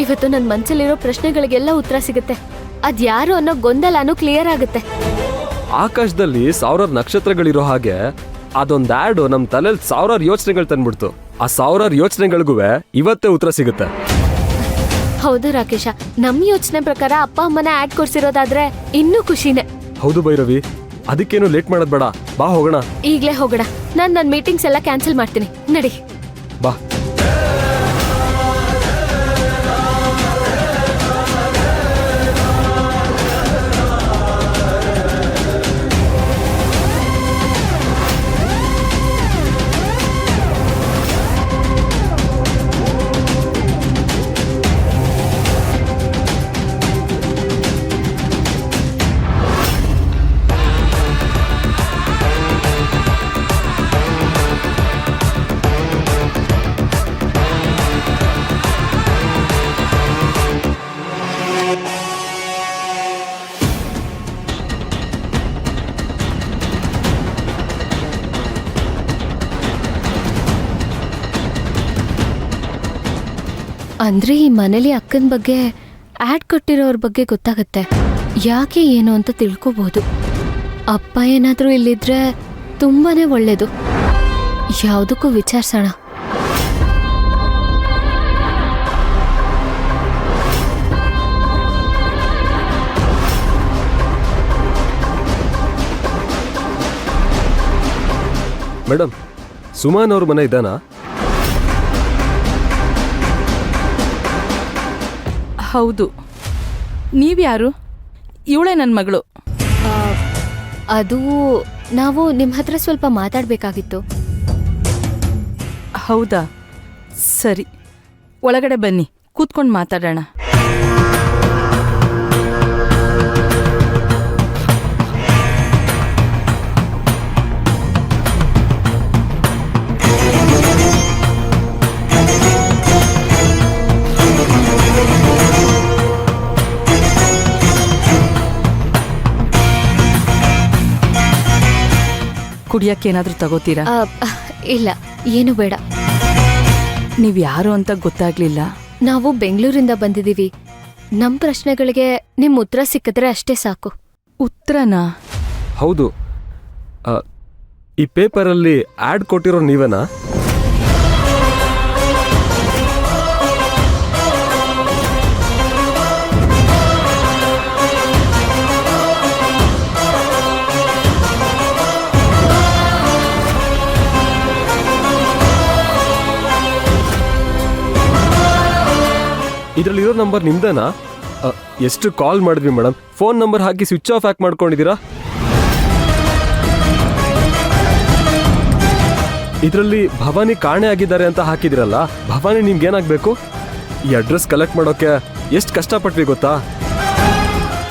ಇವತ್ತು ನನ್ನ ಮನ್ಸಲ್ಲಿರೋ ಪ್ರಶ್ನೆಗಳಿಗೆಲ್ಲ ಉತ್ತರ ಸಿಗುತ್ತೆ. ಅದ್ಯಾರು ಅನ್ನೋ ಗೊಂದಲನೂ ಕ್ಲಿಯರ್ ಆಗುತ್ತೆ. ಆಕಾಶದಲ್ಲಿ ಸಾವಿರಾರು ನಕ್ಷತ್ರಗಳಿರೋ ಹಾಗೆ ಅದೊಂದು ಆ್ಯಡ್ ನಮ್ಮ ತಲೆಯಲ್ಲಿ ಸಾವಿರಾರು ಯೋಚನೆಗಳು ತಂದ್ಬಿಡ್ತು. ಆ ಸಾವಿರಾರು ಯೋಚನೆಗಳಿಗೂ ಇವತ್ತೇ ಉತ್ತರ ಸಿಗುತ್ತೆ. ಹೌದು ರಾಕೇಶ, ನಮ್ ಯೋಚನೆ ಪ್ರಕಾರ ಅಪ್ಪ ಅಮ್ಮನ ಆಡ್ ಕೊಡ್ಸಿರೋದಾದ್ರೆ ಇನ್ನೂ ಖುಷಿನೇ. ಹೌದು ಭೈರವಿ, ಅದಕ್ಕೇನು ಲೇಟ್ ಮಾಡೋದ್ ಬೇಡ, ಬಾ ಹೋಗೋಣ. ಈಗ್ಲೇ ಹೋಗೋಣ. ನಾನು ನನ್ನ ಮೀಟಿಂಗ್ಸ್ ಎಲ್ಲ ಕ್ಯಾನ್ಸಲ್ ಮಾಡ್ತೀನಿ, ನಡಿ. ಬಾ. ಅಂದ್ರೆ ಈ ಮನೇಲಿ ಅಕ್ಕನ ಬಗ್ಗೆ ಆಡ್ ಕೊಟ್ಟಿರೋರ ಬಗ್ಗೆ ಗೊತ್ತಾಗತ್ತೆ. ಯಾಕೆ ಏನು ಅಂತ ತಿಳ್ಕೋಬಹುದು. ಅಪ್ಪ ಏನಾದ್ರೂ ಇಲ್ಲಿದ್ರೆ ತುಂಬಾನೇ ಒಳ್ಳೇದು. ಯಾವುದಕ್ಕೂ ವಿಚಾರಿಸೋಣ. ಮೇಡಮ್, ಸುಮಾನ್ ಅವ್ರ ಮನೆ ಇದ್ದಾನಾ? ಹೌದು. ನೀವ್ಯಾರು? ಇವಳೇ ನನ್ನ ಮಗಳು. ಅದು ನಾವು ನಿಮ್ಮ ಹತ್ರ ಸ್ವಲ್ಪ ಮಾತಾಡಬೇಕಾಗಿತ್ತು. ಹೌದಾ, ಸರಿ. ಒಳಗಡೆ ಬನ್ನಿ, ಕೂತ್ಕೊಂಡು ಮಾತಾಡೋಣ. ಕುಡಿಯೋಕ್ಕೇನಾದರೂ ತಗೋತೀರಾ? ಇಲ್ಲ, ಏನು ಬೇಡ. ನೀವು ಯಾರು ಅಂತ ಗೊತ್ತಾಗ್ಲಿಲ್ಲ. ನಾವು ಬೆಂಗಳೂರಿಂದ ಬಂದಿದ್ದೀವಿ. ನಮ್ಮ ಪ್ರಶ್ನೆಗಳಿಗೆ ನಿಮ್ಮ ಉತ್ತರ ಸಿಕ್ಕಿದ್ರೆ ಅಷ್ಟೇ ಸಾಕು. ಉತ್ತರನಾ? ಹೌದು. ಈ ಪೇಪರಲ್ಲಿ ಆ್ಯಡ್ ಕೊಟ್ಟಿರೋ ನೀವೇನಾ? ಇದರಲ್ಲಿರೋ ನಂಬರ್ ನಿಮ್ದೇನಾ? ಎಷ್ಟು ಕಾಲ್ ಮಾಡಿದ್ವಿ ಮೇಡಮ್, ಫೋನ್ ನಂಬರ್ ಹಾಕಿ ಸ್ವಿಚ್ ಆಫ್ ಯಾಕೆ ಮಾಡ್ಕೊಂಡಿದ್ದೀರಾ? ಇದರಲ್ಲಿ ಭವಾನಿ ಕಾಣೆ ಆಗಿದ್ದಾರೆ ಅಂತ ಹಾಕಿದಿರಲ್ಲ, ಭವಾನಿ ನಿಮ್ಗೇನಾಗಬೇಕು? ಈ ಅಡ್ರೆಸ್ ಕಲೆಕ್ಟ್ ಮಾಡೋಕೆ ಎಷ್ಟು ಕಷ್ಟಪಟ್ವಿ ಗೊತ್ತಾ?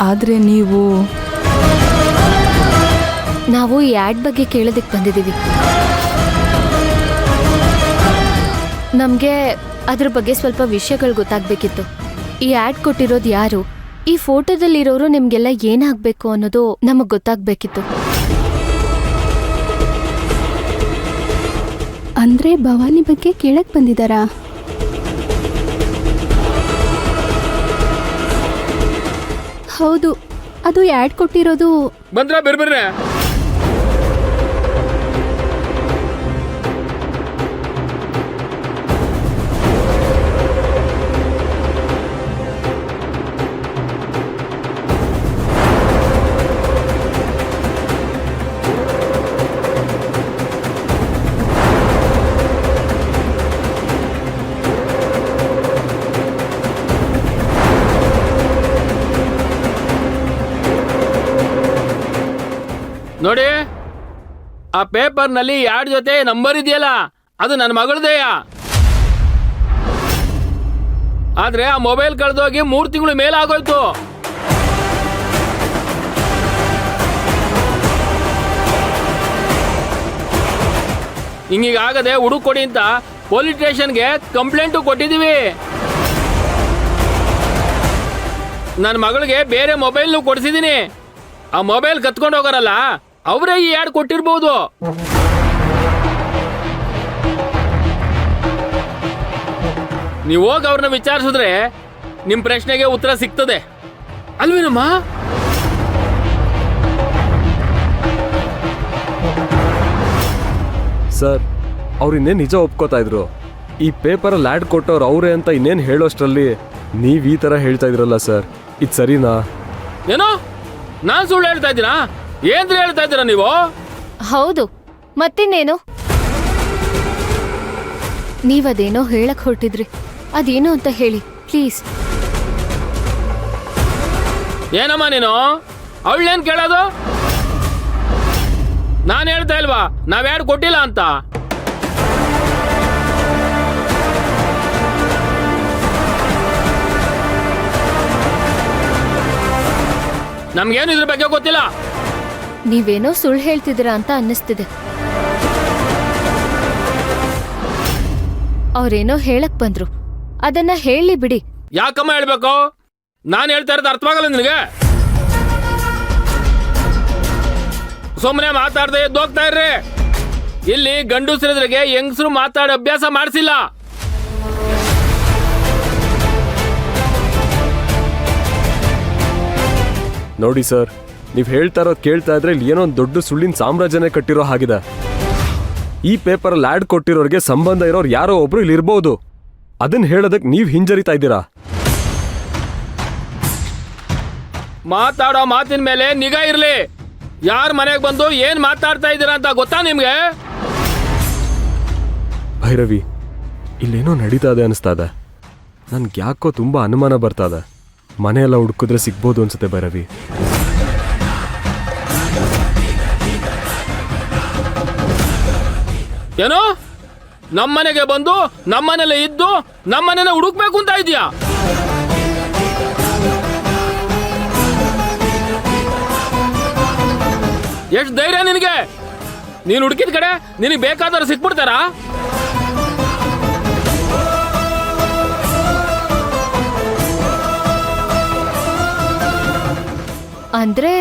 ಆದರೆ ನಾವು ಈ ಆ್ಯಡ್ ಬಗ್ಗೆ ಕೇಳೋದಕ್ಕೆ ಬಂದಿದ್ದೀವಿ. ನಮಗೆ ಅದ್ರ ಬಗ್ಗೆ ಸ್ವಲ್ಪ ವಿಷಯಗಳು ಗೊತ್ತಾಗಬೇಕಿತ್ತು. ಈ ಆ್ಯಡ್ ಕೊಟ್ಟಿರೋದು ಯಾರು, ಈ ಫೋಟೋದಲ್ಲಿರೋರು ನಿಮಗೆಲ್ಲ ಏನಾಗಬೇಕು ಅನ್ನೋದು ನಮಗೆ ಗೊತ್ತಾಗಬೇಕಿತ್ತು. ಅಂದ್ರೆ ಭವಾನಿ ಬಗ್ಗೆ ಕೇಳಕ್ ಬಂದಿದ್ದಾರಾ? ಹೌದು, ಅದು ಆ್ಯಡ್ ಕೊಟ್ಟಿರೋದು. ಬಂದ್ರ ಬೇರೆ ನೋಡಿ, ಆ ಪೇಪರ್ನಲ್ಲಿ ಯಾರ್ಡ್ ಜೊತೆ ನಂಬರ್ ಇದೆಯಲ್ಲ, ಅದು ನನ್ನ ಮಗಳದೇಯ. ಆದ್ರೆ ಆ ಮೊಬೈಲ್ ಕಳೆದೋಗಿ 3 ತಿಂಗಳು ಮೇಲಾಗೋಯ್ತು. ಹಿಂಗೀಗಾಗದೆ ಹುಡುಕ್ ಕೊಡಿ ಅಂತ ಪೊಲೀಸ್ ಸ್ಟೇಷನ್ಗೆ ಕಂಪ್ಲೇಂಟು ಕೊಟ್ಟಿದ್ದೀವಿ. ನನ್ನ ಮಗಳಿಗೆ ಬೇರೆ ಮೊಬೈಲ್ನು ಕೊಡಿಸಿದ್ದೀನಿ. ಆ ಮೊಬೈಲ್ ಕತ್ಕೊಂಡು ಹೋಗೋರಲ್ಲ, ಅವರೇ ಈ ಆ್ಯಡ್ ಕೊಟ್ಟಿರ್ಬೋದು. ನೀವು ಹೋಗಿ ಅವ್ರನ್ನ ವಿಚಾರಿಸಿದ್ರೆ ನಿಮ್ ಪ್ರಶ್ನೆಗೆ ಉತ್ತರ ಸಿಗ್ತದೆ ಅಲ್ವೇನಮ್ಮ? ಸರ್ ಅವ್ರು ಇನ್ನೇನು ನಿಜ ಒಪ್ಕೋತಾ ಇದ್ರು. ಈ ಪೇಪರಲ್ಲಿ ಆ್ಯಡ್ ಕೊಟ್ಟವ್ರು ಅವರೇ ಅಂತ ಇನ್ನೇನು ಹೇಳೋಷ್ಟರಲ್ಲಿ ನೀವು ಈ ಥರ ಹೇಳ್ತಾ ಇದ್ರಲ್ಲ ಸರ್, ಇದು ಸರಿನಾ? ಏನೋ ನಾನ್ ಸುಳ್ಳು ಹೇಳ್ತಾ ಇದ್ದೀರಾ? ಏನ್ರಿ ಹೇಳ್ತಾ ಇದ್ದೀರಾ ನೀವು? ಹೌದು, ಮತ್ತಿನ್ನೇನು? ನೀವದೇನೋ ಹೇಳಕ್ ಹೊರಟಿದ್ರಿ, ಅದೇನೋ ಅಂತ ಹೇಳಿ ಪ್ಲೀಸ್. ಏನಮ್ಮ ನೀನು ಅವಳೇನ್ ಕೇಳೋದು? ನಾನು ಹೇಳ್ತಾ ಇಲ್ವಾ ನಾವ್ಯಾರು ಕೊಟ್ಟಿಲ್ಲ ಅಂತ? ನಮ್ಗೇನು ಇದ್ರ ಬಗ್ಗೆ ಗೊತ್ತಿಲ್ಲ. ನೀವೇನೋ ಸುಳ್ಳು ಹೇಳ್ತಿದ್ದೀರಾ ಅಂತ ಅನ್ನಿಸ್ತಿದೆ. ಅವ್ರೇನೋ ಹೇಳಕ್ ಬಂದ್ರು, ಅದನ್ನ ಹೇಳಿ ಬಿಡಿ. ಯಾಕಮ್ಮ ಹೇಳ್ಬೇಕು? ನಾನು ಹೇಳ್ತಾ ಇರೋದು ಅರ್ಥವಾಗಲ್ಲ ನಿನಗೆ? ಸುಮ್ಮನೆ ಮಾತಾಡದೆ ಎದ್ದೋಗ್ತಾ ಇರ್ರಿ. ಇಲ್ಲಿ ಗಂಡಸರಿಗೆ ಹೆಂಗಸರು ಮಾತಾಡೋ ಅಭ್ಯಾಸ ಮಾಡಿಸಿಲ್ಲ. ನೋಡಿ ಸರ್, ನೀವು ಹೇಳ್ತಾ ಇರೋದು ಕೇಳ್ತಾ ಇದ್ರೆ ಇಲ್ಲಿ ಏನೋ ಒಂದು ದೊಡ್ಡ ಸುಳ್ಳಿನ ಸಾಮ್ರಾಜ್ಯನೇ ಕಟ್ಟಿರೋ ಹಾಗಿದೆ. ಈ ಪೇಪರಲ್ಲಿ ಆ್ಯಡ್ ಕೊಟ್ಟಿರೋರಿಗೆ ಸಂಬಂಧ ಇರೋರು ಯಾರೋ ಒಬ್ರು ಇಲ್ಲಿ ಇರ್ಬೋದು. ಅದನ್ನ ಹೇಳೋದಕ್ಕೆ ನೀವು ಹಿಂಜರಿತಾ ಇದ್ದೀರಾ. ಮಾತಾಡೋ ಮಾತಿನ ಮೇಲೆ ನಿಗಾ ಇರ್ಲಿ. ಯಾರ ಮನೆಗೆ ಬಂದು ಏನ್ ಮಾತಾಡ್ತಾ ಇದ್ದೀರಾ ಅಂತ ಗೊತ್ತಾ ನಿಮ್ಗೆ? ಭೈರವಿ, ಇಲ್ಲೇನೋ ನಡೀತಾ ಇದೆ ಅನಿಸ್ತಾ ಇದೆ. ನನ್ಗೆ ಯಾಕೋ ತುಂಬಾ ಅನುಮಾನ ಬರ್ತಾ ಇದೆ. ಮನೆಯೆಲ್ಲ ಹುಡುಕಿದ್ರೆ ಸಿಗ್ಬೋದು ಅನ್ಸುತ್ತೆ ಭೈರವಿ. ಏನೋ ನಮ್ಮನೆಗೆ ಬಂದು ನಮ್ಮನೆಲ್ಲ ಇದ್ದು ನಮ್ಮನೆಲ್ಲ ಹುಡುಕ್ಬೇಕು ಅಂತ ಇದೀಯಾ? ಎಷ್ಟು ಧೈರ್ಯ ನಿನಗೆ? ನೀನು ಹುಡುಕಿದ ಕಡೆ ನಿನಗೆ ಬೇಕಾದವ್ರು ಸಿಕ್ಬಿಡ್ತಾರಾ? ಅಂದ್ರೆ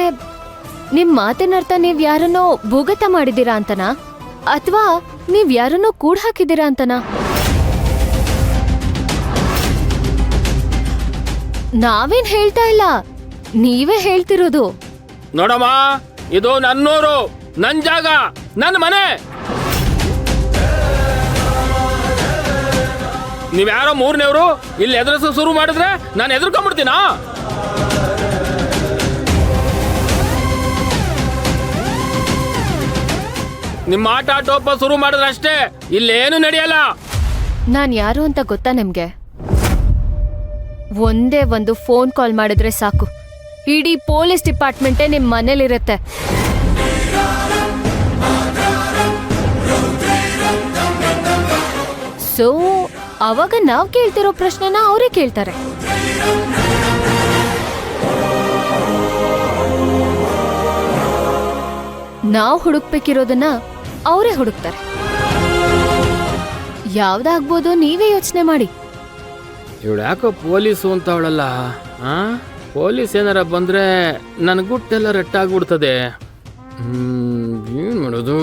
ನಿಮ್ ಮಾತಿನರ್ಥ ನೀವ್ ಯಾರನ್ನೋ ಭೂಗತ ಮಾಡಿದೀರಾ ಅಂತನಾ, ಅಥವಾ ನೀವ್ ಯಾರನ್ನೋ ಕೂಡ್ ಹಾಕಿದೀರಾ ಅಂತನಾ? ನಾವೇನ್ ಹೇಳ್ತಾ ಇಲ್ಲ, ನೀವೇ ಹೇಳ್ತಿರೋದು. ನೋಡಮ್ಮ, ಇದು ನನ್ನೂರು, ನನ್ ಜಾಗ, ನನ್ನ ಮನೆ. ನೀವ್ಯಾರೋ ಮೂರನೇವ್ರು ಇಲ್ಲಿ ಎದುರಿಸ ಶುರು ಮಾಡಿದ್ರೆ ನಾನು ಎದುರ್ಕೊಂಡ್ಬಿಡ್ತೀನಾ? ನಿಮ್ಮ ಆಟ ಟೋಪ ಶುರು ಮಾಡಿದ್ರೆ ಅಷ್ಟೇ, ಇಲ್ಲೇನು ನಡೆಯಲ್ಲ. ನಾನ್ ಯಾರು ಅಂತ ಗೊತ್ತಾ ನಿಮ್ಗೆ? ಒಂದೇ ಒಂದು ಫೋನ್ ಕಾಲ್ ಮಾಡಿದ್ರೆ ಸಾಕು, ಇಡೀ ಪೊಲೀಸ್ ಡಿಪಾರ್ಟ್ಮೆಂಟೇ ನಿಮ್ ಮನೇಲಿರುತ್ತೆ. ಸೊ ಅವಾಗ ನಾವ್ ಕೇಳ್ತಿರೋ ಪ್ರಶ್ನೆನ ಅವರೇ ಕೇಳ್ತಾರೆ. ನಾವ್ ಹುಡುಕ್ಬೇಕಿರೋದನ್ನ ಅವರೇ ಹುಡುಕ್ತಾರೆ. ಯಾವ್ದಾಗ್ಬೋದು ನೀವೇ ಯೋಚನೆ ಮಾಡಿ. ಇವಳು ಯಾಕೋ ಪೊಲೀಸು ಅಂತ ಅವಳಲ್ಲ. ಪೊಲೀಸ್ ಏನಾರ ಬಂದ್ರೆ ನನ್ ಗುಟ್ಟೆಲ್ಲ ರಟ್ಟಾಗ್ಬಿಡ್ತದೆ. ಏನ್ ಮಾಡೋದು?